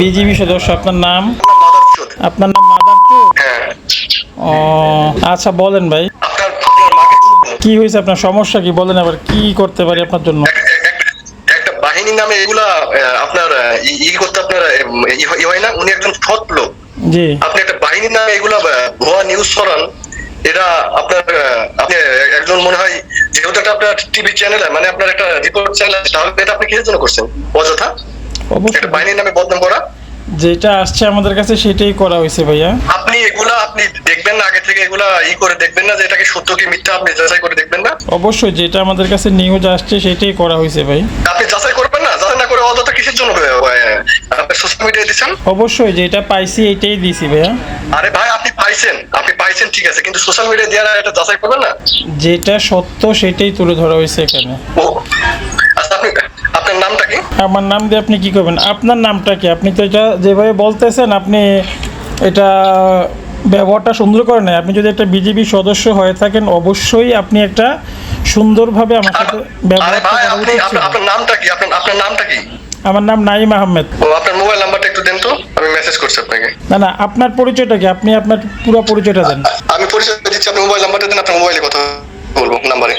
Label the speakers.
Speaker 1: BGB সদস্য, আপনার নাম?
Speaker 2: মাদারচোদ।
Speaker 1: আপনার নাম মাদারচোদ?
Speaker 2: হ্যাঁ।
Speaker 1: ও আচ্ছা, বলেন ভাই
Speaker 2: আপনার আপনার মাকে
Speaker 1: কি হয়েছে, আপনার সমস্যা কি বলেন, আবার কি করতে পারি আপনার জন্য?
Speaker 2: একটা বাহিনী নামে এগুলা আপনার করতে আপনার হয় না, উনি একজন সৎ লোক।
Speaker 1: জি।
Speaker 2: আপনি একটা বাহিনীর নামে এগুলা ভুয়া নিউজ ছড়ান, এটা আপনার আপনি একজন মনে হয়, যেহেতু এটা আপনার টিভি চ্যানেল, মানে আপনার একটা রিপোর্ট চ্যানেল, তাহলে এটা আপনি কিসের জন্য করছেন অযথা একটা
Speaker 1: অবশ্যই
Speaker 2: বাহিনীর নামে বদনাম করা?
Speaker 1: যেটা আসছে আমাদের কাছে সেটাই করা হয়েছে ভাইয়া।
Speaker 2: আপনি এগুলা আপনি দেখবেন না আগে থেকে, এগুলা করে দেখবেন না যে এটাকে সত্য কি মিথ্যা, আপনি যাচাই করে দেখবেন না?
Speaker 1: অবশ্যই যেটা আমাদের কাছে নিউজ আসছে সেটাই করা হয়েছে ভাই।
Speaker 2: আপনি যাচাই করবেন না, যাচাই না করে অযথা কিসের জন্য আপনি সোশ্যাল মিডিয়ায় দিচ্ছেন?
Speaker 1: অবশ্যই যেটা পাইছি এটাই দিছি ভাইয়া।
Speaker 2: আরে ভাই, আপনি পাইছেন ঠিক আছে, কিন্তু সোশ্যাল মিডিয়ায় দেওয়ার এটা যাচাই করবেন না?
Speaker 1: যেটা সত্য সেটাই তুলে ধরা হয়েছে এখানে।
Speaker 2: ও আচ্ছা, আপনার নামটা কি?
Speaker 1: আমার নাম দিয়ে আপনি কি করবেন? আপনার নামটা কি? আপনি তো এটা যেভাবে বলতেছেন, আপনি এটা ব্যবহারটা সুন্দর করে নেয়। আপনি যদি একটা বিজেপি সদস্য হয়ে থাকেন, অবশ্যই আপনি একটা সুন্দরভাবে আমার সাথে
Speaker 2: আরে
Speaker 1: ব্যবহার
Speaker 2: ভাই,
Speaker 1: করা
Speaker 2: আপনি
Speaker 1: উচিত ছিল।
Speaker 2: আপনার নামটা কি? আপনার নামটা কি?
Speaker 1: আমার নাম নাইম আহমেদ।
Speaker 2: ও, আপনার মোবাইল নাম্বারটা একটু দেন তো, আমি মেসেজ করছি আপনাকে।
Speaker 1: না না, আপনার পরিচয়টা কি? আপনি আপনার পুরো পরিচয়টা দেন।
Speaker 2: আমি পরিচয় দিচ্ছি, আপনি মোবাইল নাম্বারটা দেন, আপনার মোবাইলে কথা বলবো নাম্বারে।